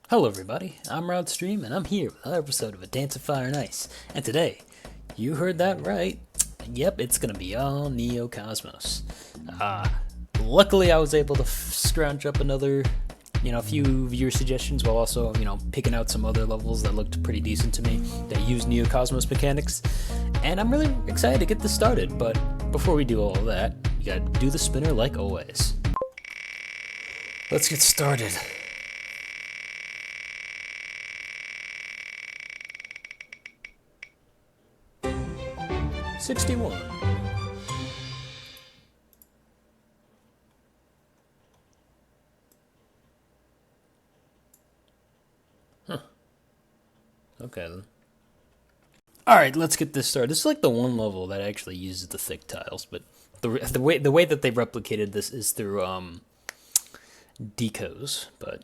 Hello everybody, I'm Wroughtstream and I'm here with another episode of A Dance of Fire and Ice. And today, you heard that right. Yep, it's gonna be all Neo Cosmos. Luckily I was able to scrounge up another, few viewer suggestions while also, picking out some other levels that looked pretty decent to me that use Neo Cosmos mechanics. And I'm really excited to get this started, but before we do all of that, you gotta do the spinner like always. Let's get started. $61. Huh. Okay then. Alright, let's get this started. This is like the one level that actually uses the thick tiles, but the way that they replicated this is through decos, but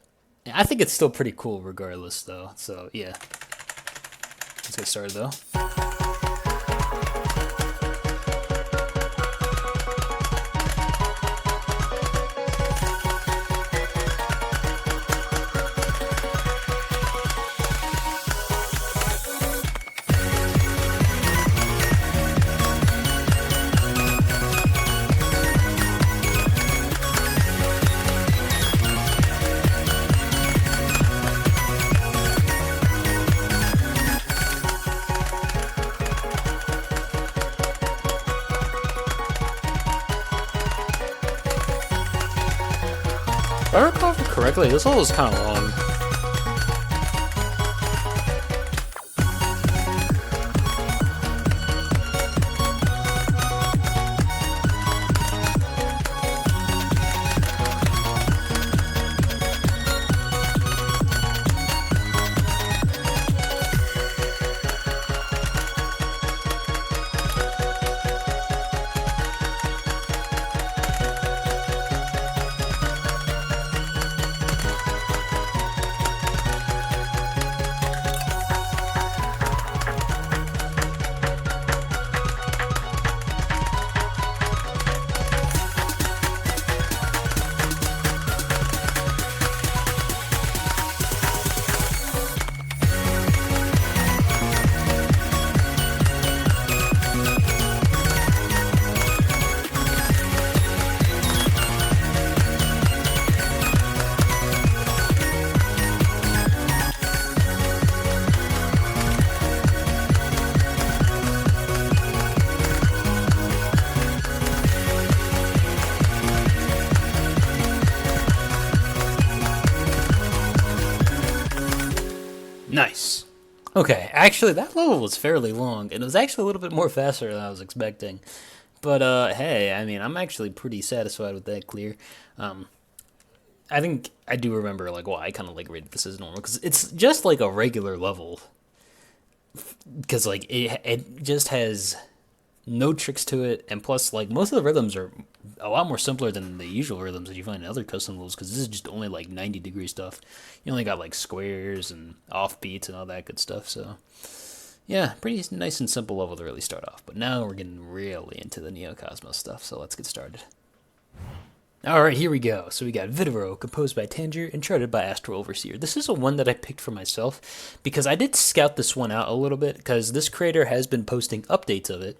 I think it's still pretty cool regardless though. So yeah. Let's get started though. If I recall correctly, this level is kind of long. Nice. Okay, actually that level was fairly long, and it was actually a little bit more faster than I was expecting. But hey, I mean, I'm actually pretty satisfied with that clear. I think I do remember like why I kind of like rated this as normal because it's just like a regular level. Because like it just has no tricks to it, and plus like most of the rhythms are a lot more simpler than the usual rhythms that you find in other custom levels because this is just only like 90-degree stuff. You only got like squares and offbeats and all that good stuff, so yeah, pretty nice and simple level to really start off. But now we're getting really into the Neo Cosmos stuff, so let's get started. Alright, here we go. So we got Vitoro, composed by Tanger, and charted by Astral Overseer. This is a one that I picked for myself, because I did scout this one out a little bit, because this creator has been posting updates of it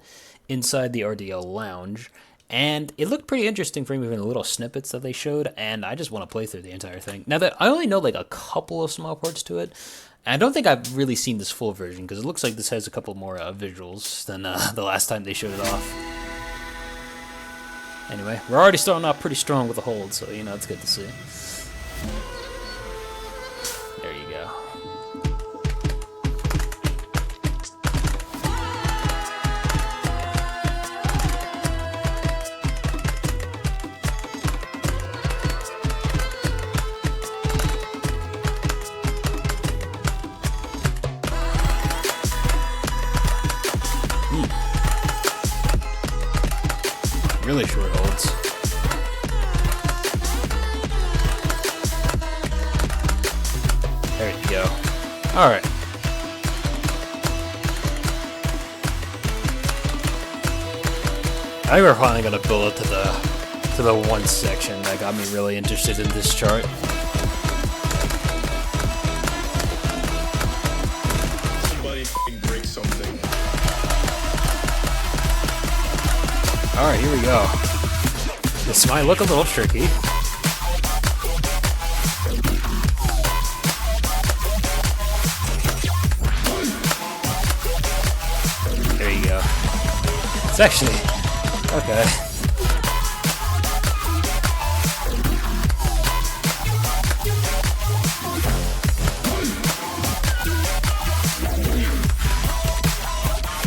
inside the RDL Lounge, and it looked pretty interesting from even the little snippets that they showed, and I just want to play through the entire thing. Now that I only know like a couple of small parts to it, and I don't think I've really seen this full version, because it looks like this has a couple more visuals than the last time they showed it off. Anyway, we're already starting off pretty strong with the hold, so, it's good to see. There you go. Really short holds. There you go. Alright. I think we're finally gonna build it to the one section that got me really interested in this chart. Alright, here we go. This might look a little tricky. There you go. It's actually... okay.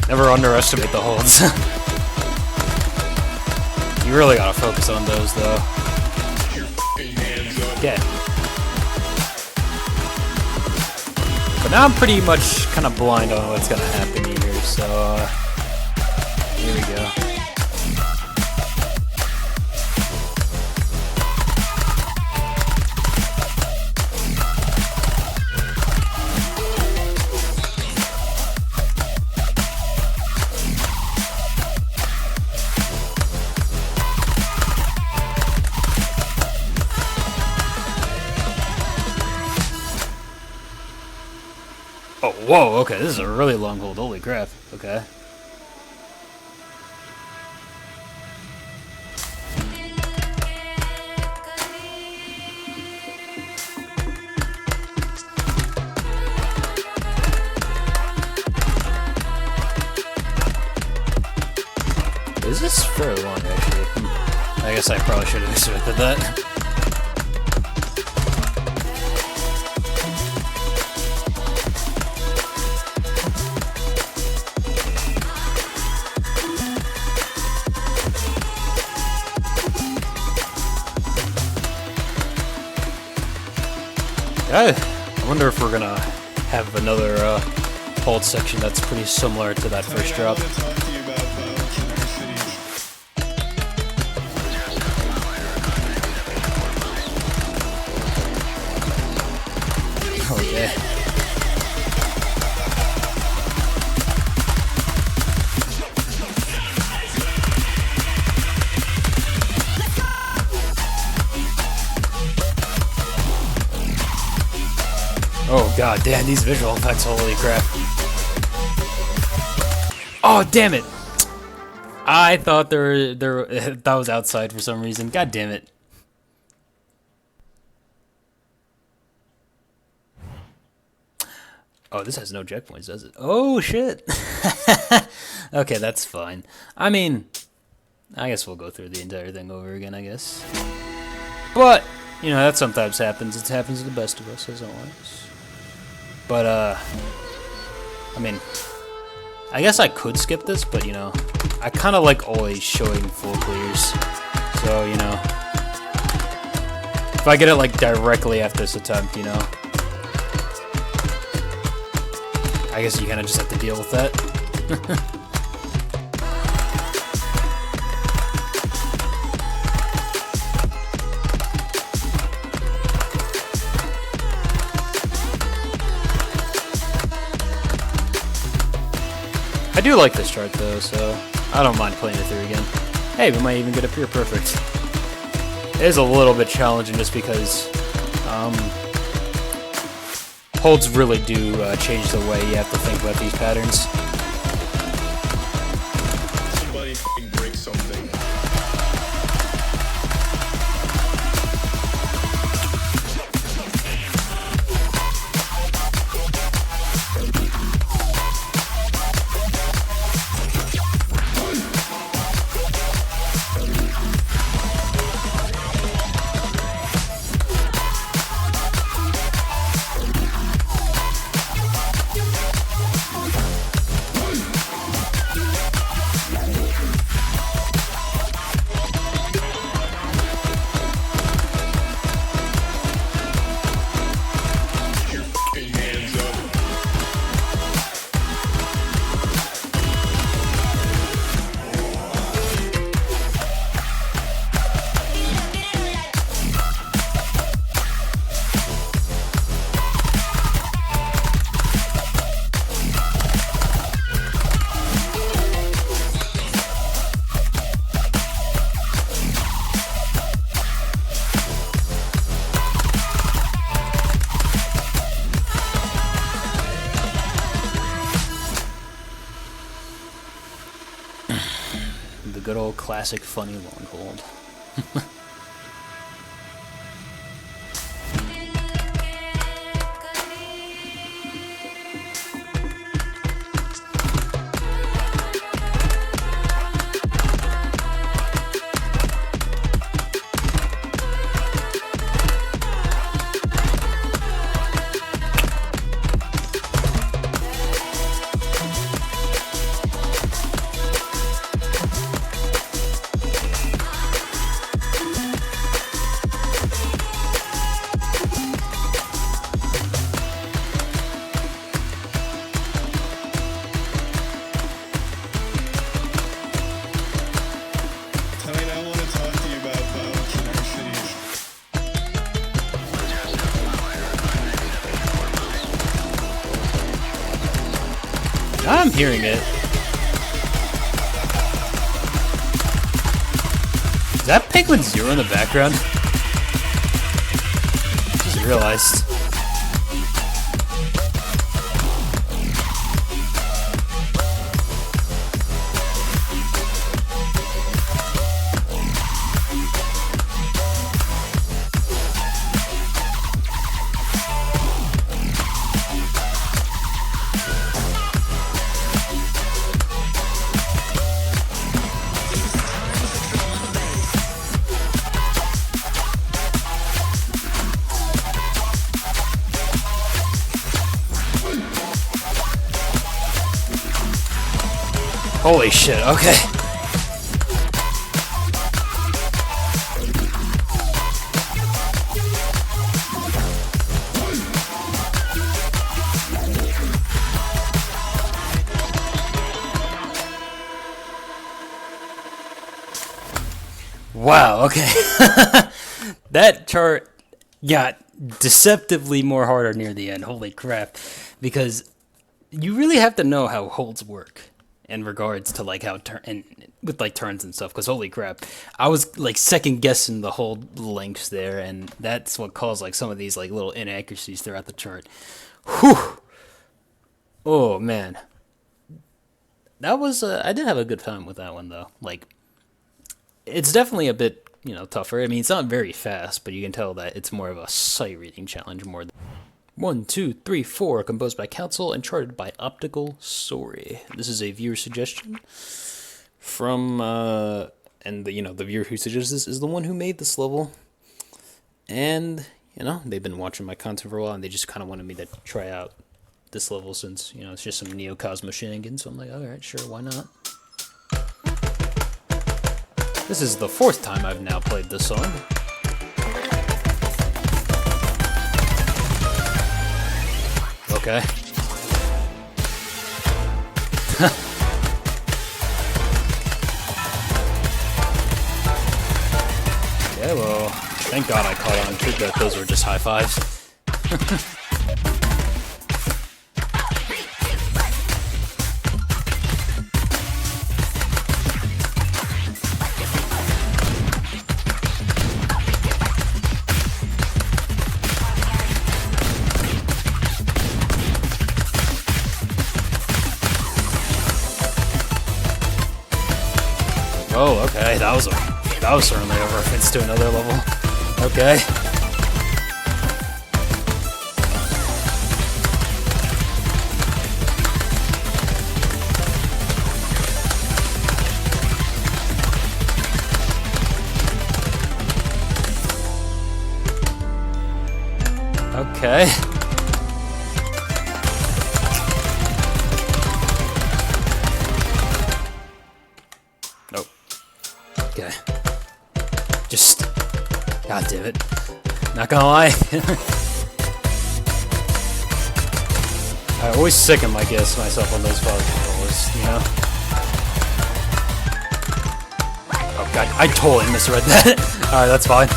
Never underestimate the holds. You really gotta focus on those, though. Okay. But now I'm pretty much kind of blind on what's gonna happen here, so here we go. Oh, whoa, okay, this is a really long hold, holy crap, okay. Is this fairly long, actually? I guess I probably should have expected that. I wonder if we're gonna have another hold section that's pretty similar to that first drop. Oh yeah. Oh god damn, these visual effects, holy crap. Oh damn it! I thought that was outside for some reason. God damn it. Oh, this has no checkpoints, does it? Oh shit! Okay, that's fine. I mean, I guess we'll go through the entire thing over again, I guess. But, you know, that sometimes happens. It happens to the best of us, as always. But, I mean, I guess I could skip this, but, you know, I kind of like always showing full clears. So, you know, if I get it, like, directly after this attempt, you know, I guess you kind of just have to deal with that. I do like this chart though, so I don't mind playing it through again. Hey, we might even get up here perfect. It is a little bit challenging just because holds really do change the way you have to think about these patterns. Somebody f***ing break something. good old classic funny long hold. Tonight I want to talk to you about violence in our cities. I'm hearing it. Is that Penguin Zero in the background? Just realized. Holy shit, okay. Wow, okay. That chart got deceptively more harder near the end. Holy crap. Because you really have to know how holds work in regards to like how and with like turns and stuff, because holy crap, I was like second guessing the hold lengths there, and that's what caused like some of these like little inaccuracies throughout the chart. Whew. Oh man, that was I did have a good time with that one though. Like, it's definitely a bit, you know, tougher. I mean, it's not very fast, but you can tell that it's more of a sight reading challenge more than 1, 2, 3, 4, composed by Council and charted by Optical Story. This is a viewer suggestion from, and the viewer who suggested this is the one who made this level. And, you know, they've been watching my content for a while, and they just kind of wanted me to try out this level since, you know, it's just some Neo Cosmo shenanigans. So I'm like, alright, sure, why not? This is the 4th time I've now played this song. Okay. Yeah, well, thank God I caught on to that those were just high fives. Oh, okay, that was certainly a reference to another level. Okay. Okay. Nope. Okay. Just... God damn it. Not gonna lie. I always sicken my guess myself on those fog controllers, you know? Oh god, I totally misread that. Alright, that's fine.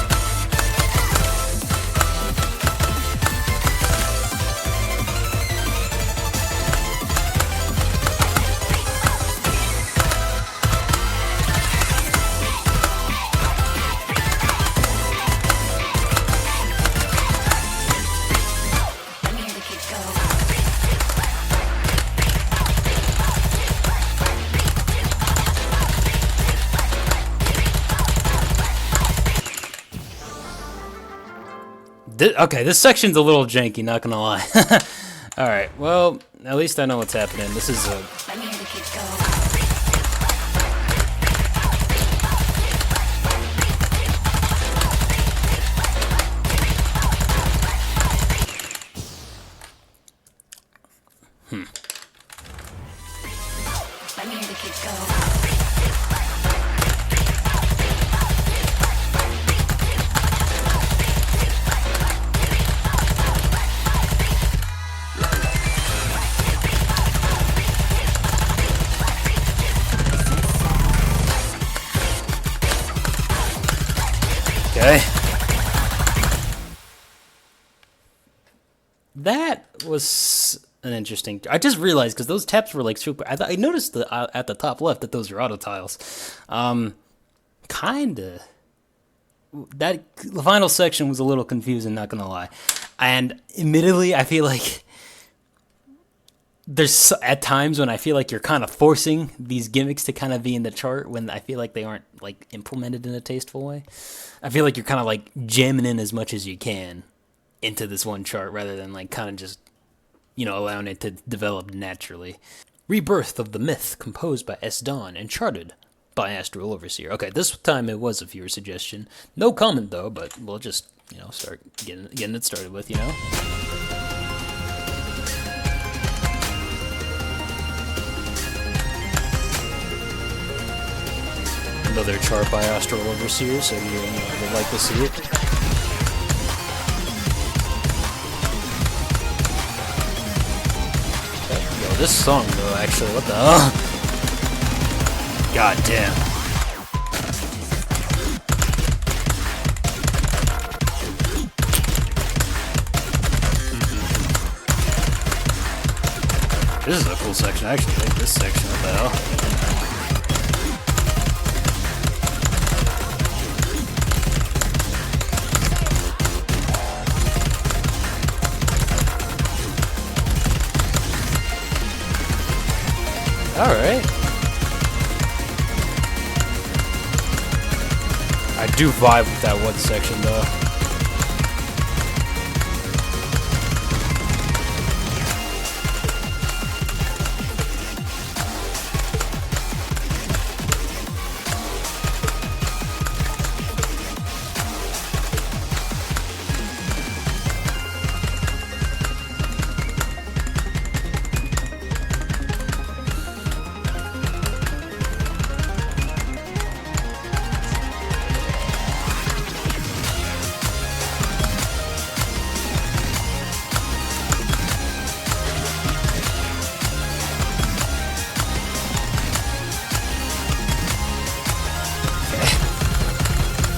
Okay, this section's a little janky, not gonna lie. Alright, well, at least I know what's happening. This is a... Let me hear the kids go. Let me hear the kids go. Okay. That was an interesting... I just realized, because those taps were like super... I noticed at the top left that those are auto tiles. Kinda. The final section was a little confusing, not gonna lie. And admittedly, I feel like there's at times when I feel like you're kind of forcing these gimmicks to kind of be in the chart when I feel like they aren't like implemented in a tasteful way. I feel like you're kind of like jamming in as much as you can into this one chart rather than like kind of just, allowing it to develop naturally. Rebirth of the Myth, composed by S. Dawn and charted by Astral Overseer. Okay, this time it was a viewer suggestion. No comment though, but we'll just, start getting it started with, Another chart by Astral Overseer, so you'll like to see it. Yo, this song though, actually, what the hell? God damn. This is a cool section, I actually like this section, what the hell? Alright. I do vibe with that one section though.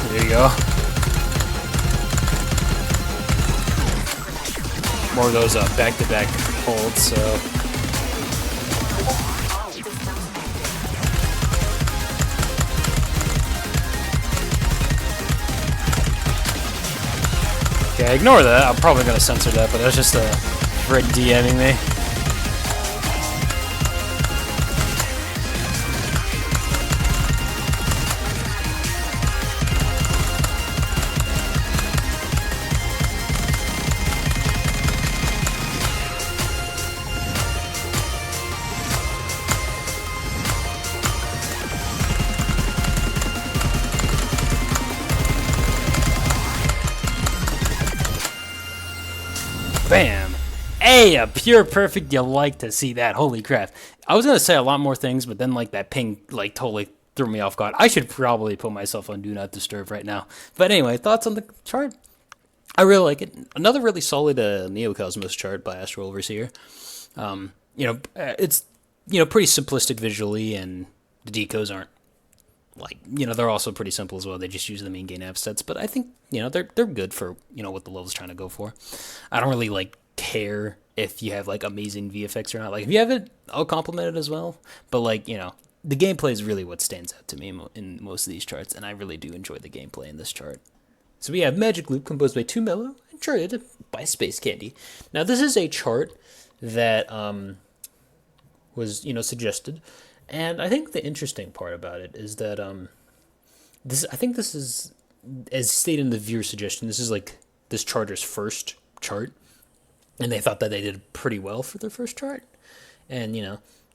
There you go. More of those back-to-back holds, so... Okay, ignore that. I'm probably gonna censor that, but that's just a Fred DMing me. Bam! Hey, a pure perfect, you like to see that. Holy crap. I was gonna say a lot more things, but then like that ping like totally threw me off guard. I should probably put myself on Do Not Disturb right now. But anyway, thoughts on the chart? I really like it. Another really solid Neocosmos chart by Astral Overseer. It's pretty simplistic visually, and the decos aren't they're also pretty simple as well. They just use the main gain sets, but I think they're good for what the level's trying to go for. I don't really care if you have amazing VFX or not. If you have it, I'll compliment it as well. But the gameplay is really what stands out to me in most of these charts, and I really do enjoy the gameplay in this chart. So we have Magic Loop, composed by 2 Mellow and charted by Space Candy. Now this is a chart that was suggested. And I think the interesting part about it is that this is, as stated in the viewer suggestion, this is this charter's first chart, and they thought that they did pretty well for their first chart, and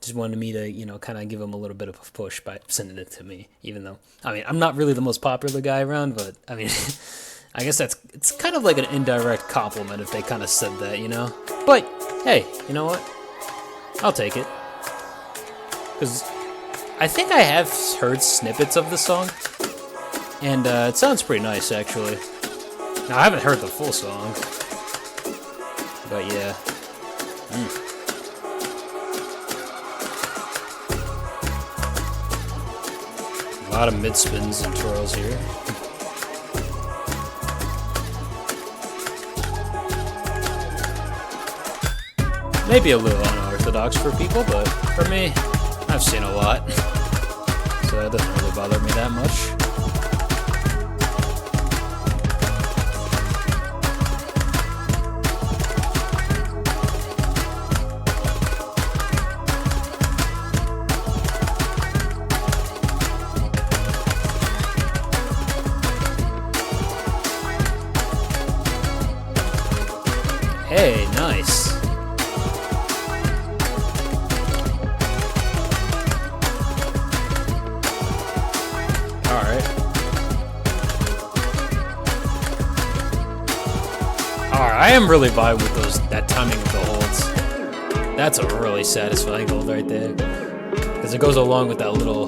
just wanted me to kind of give them a little bit of a push by sending it to me. Even though I'm not really the most popular guy around, but I mean, I guess it's kind of like an indirect compliment if they kind of said that, But hey, you know what? I'll take it, because I think I have heard snippets of the song, and it sounds pretty nice, actually. Now, I haven't heard the full song, but yeah. A lot of mid spins and twirls here. Maybe a little unorthodox for people, but for me, I've seen a lot, so it doesn't really bother me that much. Hey, nice. Alright, I am really vibing with that timing of the holds. That's a really satisfying hold right there. Because it goes along with that little...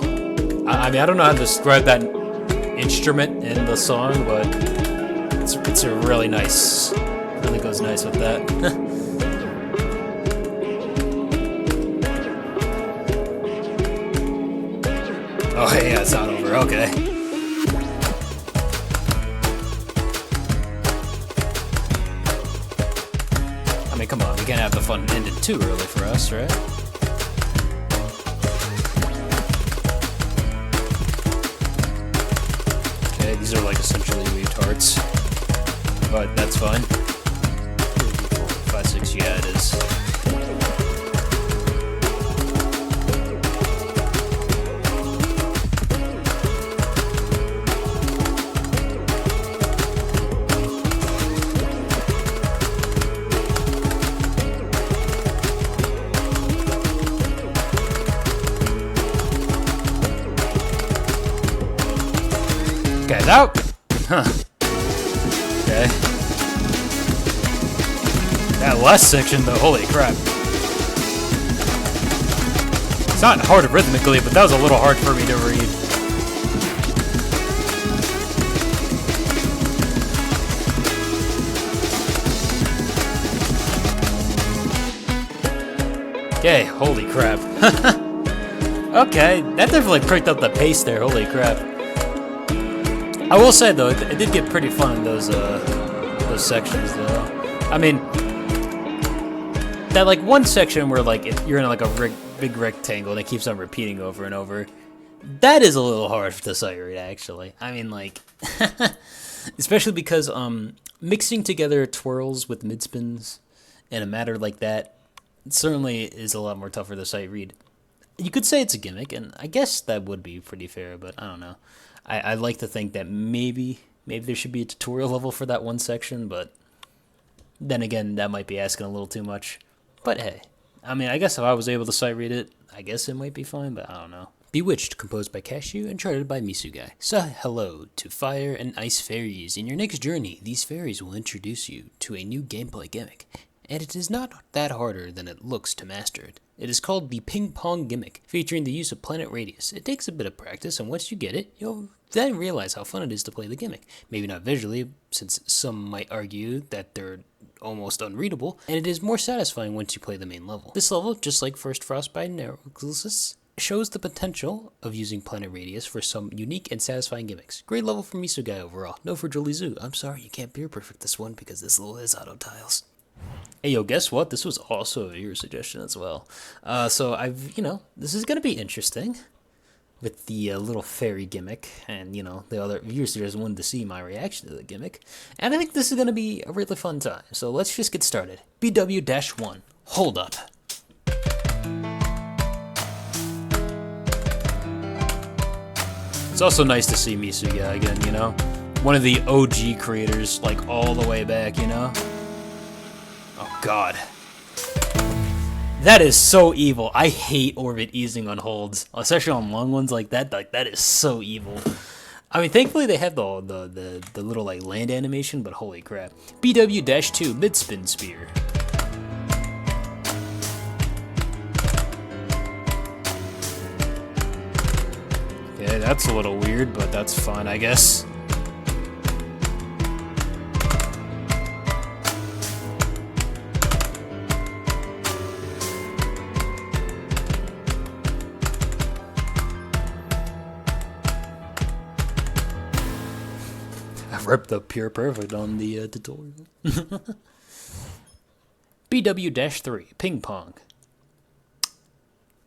I don't know how to describe that instrument in the song, but it's a really nice... really goes nice with that. Oh yeah, it's not over, okay. I mean, come on, we can't have the fun ended too early for us, right? Okay, these are like essentially weaved hearts, but that's fine. 5, 6, yeah, it is. Guys out! Huh. Okay. That last section though, holy crap. It's not hard rhythmically, but that was a little hard for me to read. Okay, holy crap. Okay, that definitely pricked up the pace there, holy crap. I will say though, it did get pretty fun in those sections though. I mean, that like one section where like you're in like a big rectangle and it keeps on repeating over and over. That is a little hard to sight read actually. I mean like, especially because mixing together twirls with mid spins in a matter like that certainly is a lot more tougher to sight read. You could say it's a gimmick, and I guess that would be pretty fair, but I don't know. I like to think that maybe there should be a tutorial level for that one section, but then again, that might be asking a little too much. But hey, I mean, I guess if I was able to sight read it, I guess it might be fine, but I don't know. Bewitched, composed by Cashew and charted by Misugai. Say hello to fire and ice fairies. In your next journey, these fairies will introduce you to a new gameplay gimmick, and it is not that harder than it looks to master it. It is called the Ping Pong Gimmick, featuring the use of Planet Radius. It takes a bit of practice, and once you get it, you'll then realize how fun it is to play the gimmick. Maybe not visually, since some might argue that they're almost unreadable, and it is more satisfying once you play the main level. This level, just like First Frostbite and Narcosis, shows the potential of using Planet Radius for some unique and satisfying gimmicks. Great level for Misugai overall. No for Jolizu. I'm sorry you can't peer perfect this one because this level is auto tiles. Hey yo, guess what? This was also a viewer suggestion as well. So this is gonna be interesting with the little fairy gimmick, and the other viewers just wanted to see my reaction to the gimmick, and I think this is gonna be a really fun time. So let's just get started. BW-1. Hold up. It's also nice to see Misugai again. one of the OG creators, like all the way back, you know? Oh god. That is so evil. I hate orbit easing on holds, especially on long ones like that. Like that is so evil. I mean, thankfully they have the little like land animation, but holy crap. BW-2 mid spin spear. Yeah, that's a little weird, but that's fine, I guess. Ripped up pure perfect on the tutorial. BW-3 ping pong.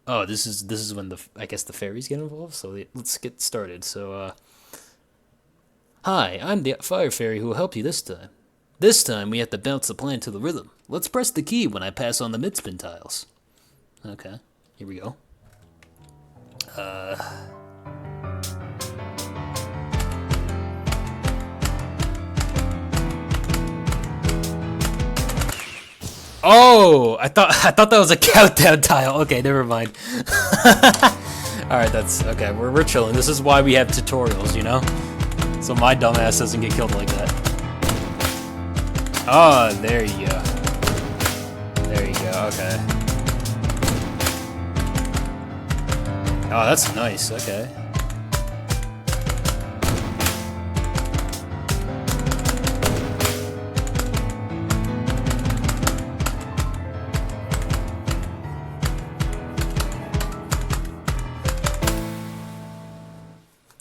Oh, this is when I guess the fairies get involved. So let's get started. So, hi, I'm the fire fairy who will help you this time. This time we have to bounce the plan to the rhythm. Let's press the key when I pass on the mid spin tiles. Okay, here we go. Oh, I thought that was a countdown tile. Okay, never mind. All right, that's okay. We're chilling. This is why we have tutorials, you know, so my dumbass doesn't get killed like that. Oh, there you go. There you go. Okay. Oh, that's nice. Okay.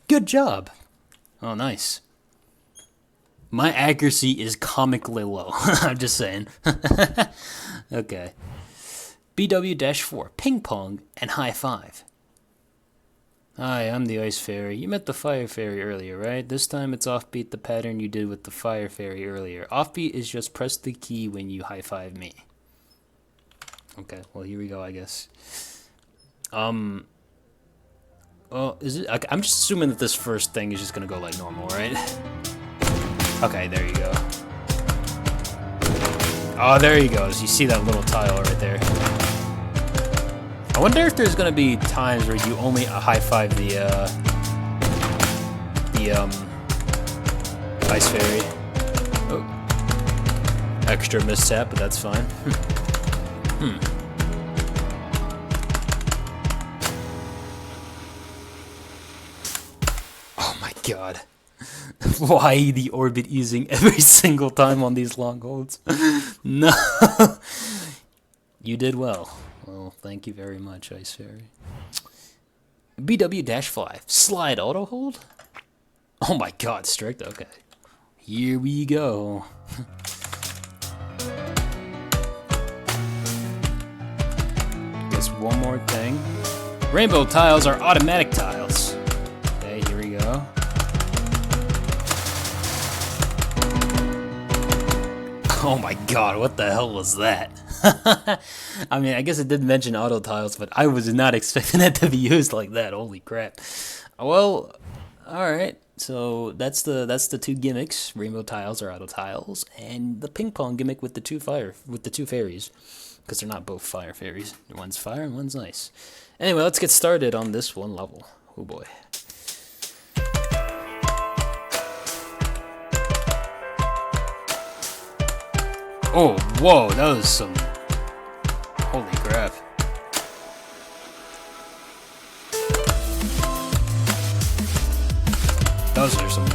Good job. Oh, nice. My accuracy is comically low. I'm just saying. Okay. BW-4, ping pong and high five. Hi, I'm the ice fairy. You met the fire fairy earlier, right? This time it's offbeat the pattern you did with the fire fairy earlier. Offbeat is just press the key when you high five me. Okay, well here we go, I guess. Well, is it? I'm just assuming that this first thing is just gonna go like normal, right? Okay, there you go. Oh, there he goes. You see that little tile right there. I wonder if there's gonna be times where you only high five the ice fairy. Oh, extra mishap, but that's fine. God. Why the orbit easing every single time on these long holds? No. You did well. Well, thank you very much, Ice Fairy. BW-5. Slide auto hold? Oh my god, strict. Okay. Here we go. Guess one more thing. Rainbow tiles are automatic tiles. Okay, here we go. Oh my god, what the hell was that? I mean, I guess it did mention auto tiles, but I was not expecting that to be used like that. Holy crap. Well, alright. So that's the two gimmicks. Rainbow tiles are auto tiles, and the ping pong gimmick with the two fairies. Because they're not both fire fairies. One's fire and one's ice. Anyway, let's get started on this one level. Oh boy. Oh, whoa, that was some... Holy crap. Those are some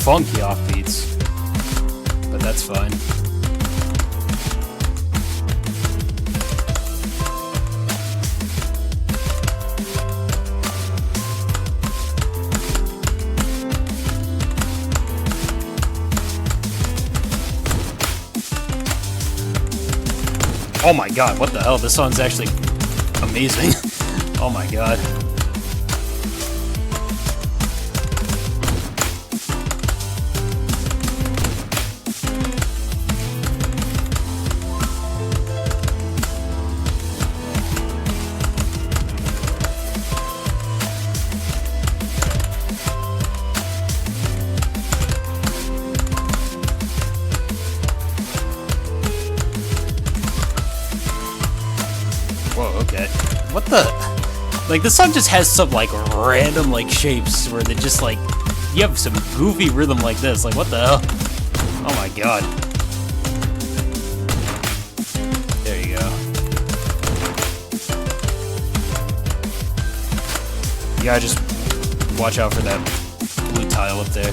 funky offbeats. But that's fine. Oh my god, what the hell? This song's actually amazing. Oh my god. okay. What the? Like, this song just has some, like, random, like, shapes where they just, like, you have some goofy rhythm like this. Like, what the hell? Oh my god. There you go. You gotta just watch out for that blue tile up there.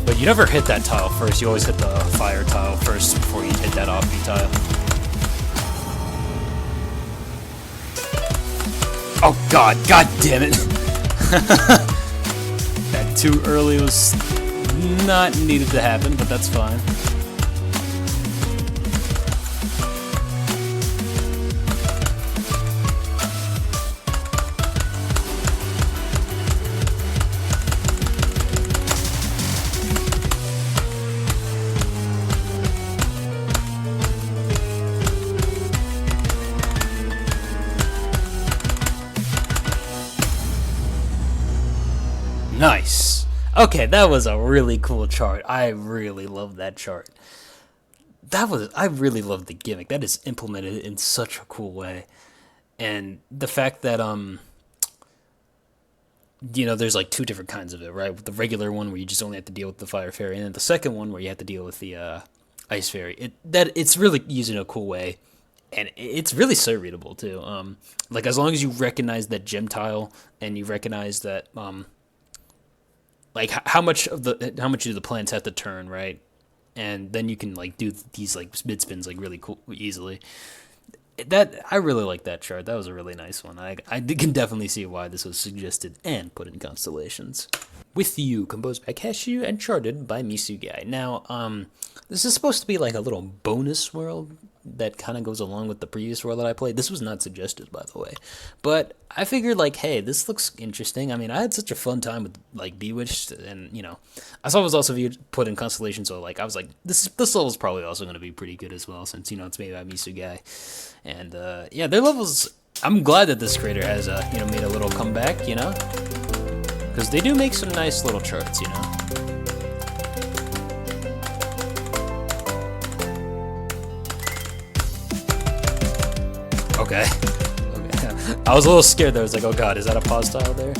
But you never hit that tile first. You always hit the fire tile first before you hit that offbeat tile. Oh god, god damn it! That too early was not needed to happen, but that's fine. Nice. Okay, that was a really cool chart. I really love that chart. I really love the gimmick. That is implemented in such a cool way. And the fact that you know, there's like two different kinds of it, right? The regular one where you just only have to deal with the fire fairy, and then the second one where you have to deal with the ice fairy. It's really used in a cool way. And it's really sight readable too. Like, as long as you recognize that gem tile and you recognize that like how much do the plants have to turn, right? And then you can like do these like mid spins like really cool easily. I really like that chart. That was a really nice one. I can definitely see why this was suggested and put in Constellations. With You, composed by Cashew and charted by Misugai. Now, this is supposed to be like a little bonus world that kind of goes along with the previous world that I played. This was not suggested, by the way. But I figured, like, hey, this looks interesting. I mean, I had such a fun time with, like, Bewitched, and, you know, I saw it was also put in Constellation, so, like, I was like, this level's probably also going to be pretty good as well, since, you know, it's made by Misugai. And, yeah, their levels, I'm glad that this creator has, you know, made a little comeback, you know? Because they do make some nice little charts, you know? Okay. I was a little scared there. I was like, oh god, is that a pause tile there?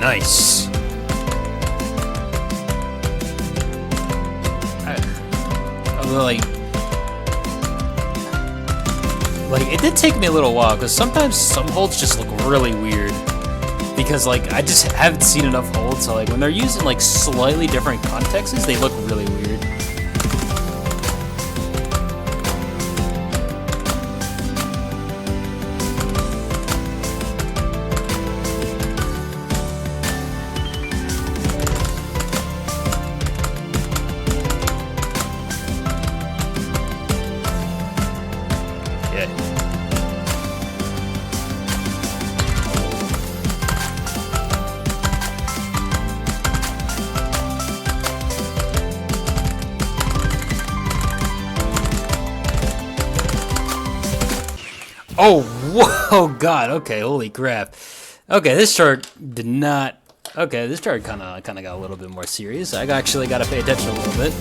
Nice. Like it did take me a little while because sometimes some holds just look really weird because like I just haven't seen enough holds. So like when they're using like slightly different contexts, they look really weird. Oh, whoa, god, okay, holy crap. Okay, this chart did not... Okay, this chart kind of got a little bit more serious. I actually got to pay attention a little bit.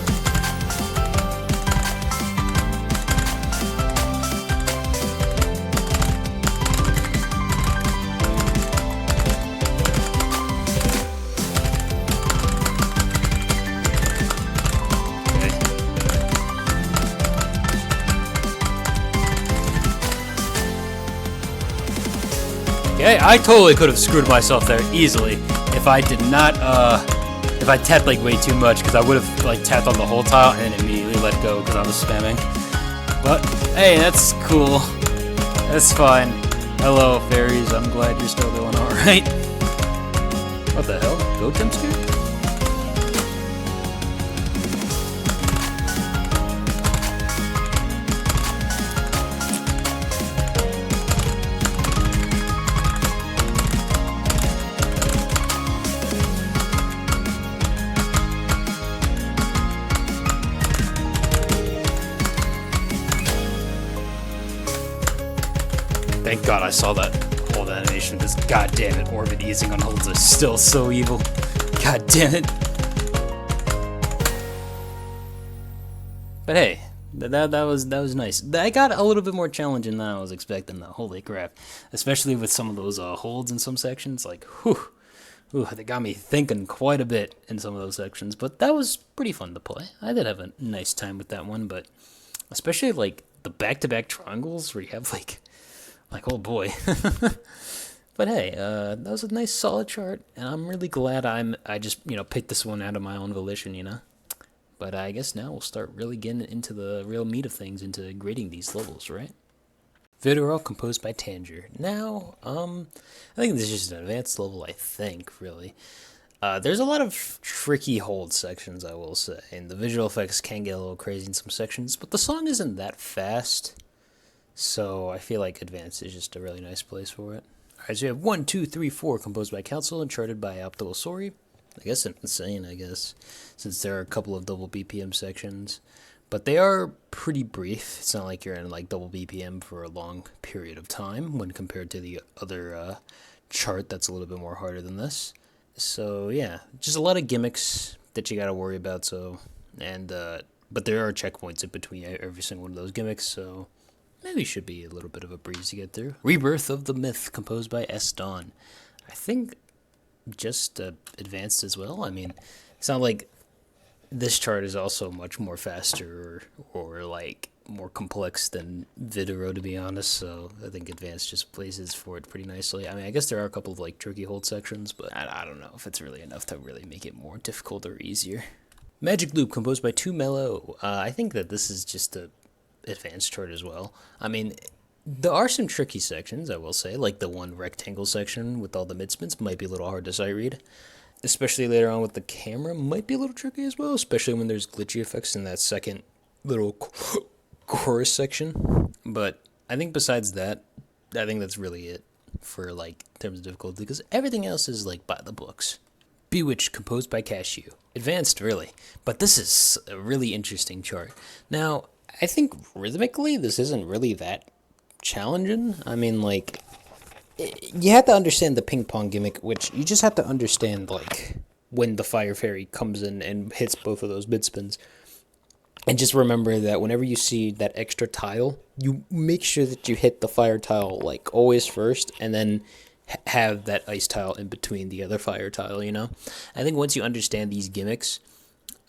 Okay, I totally could have screwed myself there easily if I did not, if I tapped like way too much, because I would have like tapped on the whole tile and then immediately let go because I was spamming. But hey, that's cool. That's fine. Hello, fairies. I'm glad you're still doing all right. What the hell? Go jump scare? Thank God I saw that hold animation, because god damn it, orbit easing on holds is still so evil. God damn it. But hey, that was nice. I got a little bit more challenging than I was expecting, though. Holy crap. Especially with some of those holds in some sections, like, whew. Ooh, they got me thinking quite a bit in some of those sections, but that was pretty fun to play. I did have a nice time with that one, but especially like the back-to-back triangles where you have like oh boy. But hey, that was a nice solid chart, and I'm really glad I just picked this one out of my own volition. But I guess now we'll start really getting into the real meat of things, into grading these levels, right? Vitoro, composed by Tanger. Now, I think this is just an advanced level, I think, really. There's a lot of tricky hold sections, I will say, and the visual effects can get a little crazy in some sections, but the song isn't that fast, so I feel like advanced is just a really nice place for it. Alright, so we have 1, 2, 3, 4, composed by Council and charted by Optical Sori. I guess insane, since there are a couple of double BPM sections. But they are pretty brief. It's not like you're in like double BPM for a long period of time when compared to the other chart that's a little bit more harder than this. So yeah, just a lot of gimmicks that you gotta worry about. But there are checkpoints in between every single one of those gimmicks, so maybe should be a little bit of a breeze to get through. Rebirth of the Myth, composed by S. Dawn. I think just advanced as well. I mean, it's not like this chart is also much more faster or like more complex than Vitoro, to be honest, so I think advanced just places for it pretty nicely. I mean, I guess there are a couple of like tricky hold sections, but I don't know if it's really enough to really make it more difficult or easier. Magic Loop, composed by 2 Mellow. I think that this is just a advanced chart as well. I mean, there are some tricky sections, I will say, like the one rectangle section with all the mid-spins might be a little hard to sight read. Especially later on with the camera, might be a little tricky as well, especially when there's glitchy effects in that second little chorus section. But I think besides that, I think that's really it for like in terms of difficulty, because everything else is like by the books. Bewitched, composed by Cashew. Advanced, really. But this is a really interesting chart. Now, I think rhythmically, this isn't really that challenging. I mean, like, you have to understand the ping pong gimmick, which you just have to understand, like, when the Fire Fairy comes in and hits both of those mid spins. And just remember that whenever you see that extra tile, you make sure that you hit the fire tile, like, always first, and then have that ice tile in between the other fire tile, I think once you understand these gimmicks,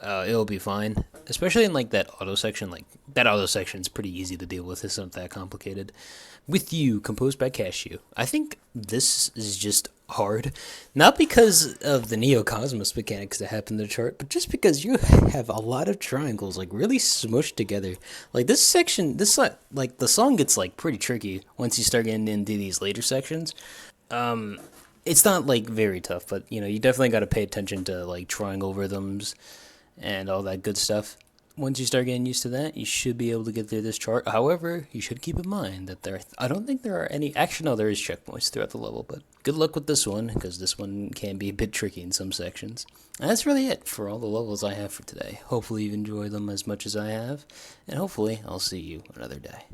it'll be fine. Especially in, like, that auto section. Like, that auto section is pretty easy to deal with. It's not that complicated. With You, composed by Cashew. I think this is just hard. Not because of the Neo-Cosmos mechanics that happen in the chart, but just because you have a lot of triangles, like, really smushed together. Like, this section, like, the song gets, like, pretty tricky once you start getting into these later sections. It's not, like, very tough, but, you definitely got to pay attention to, like, triangle rhythms and all that good stuff. Once you start getting used to that, you should be able to get through this chart. However, you should keep in mind that I don't think there are any, actually no, there is checkpoints throughout the level, but good luck with this one, because this one can be a bit tricky in some sections. And that's really it for all the levels I have for today. Hopefully you've enjoyed them as much as I have, and hopefully I'll see you another day.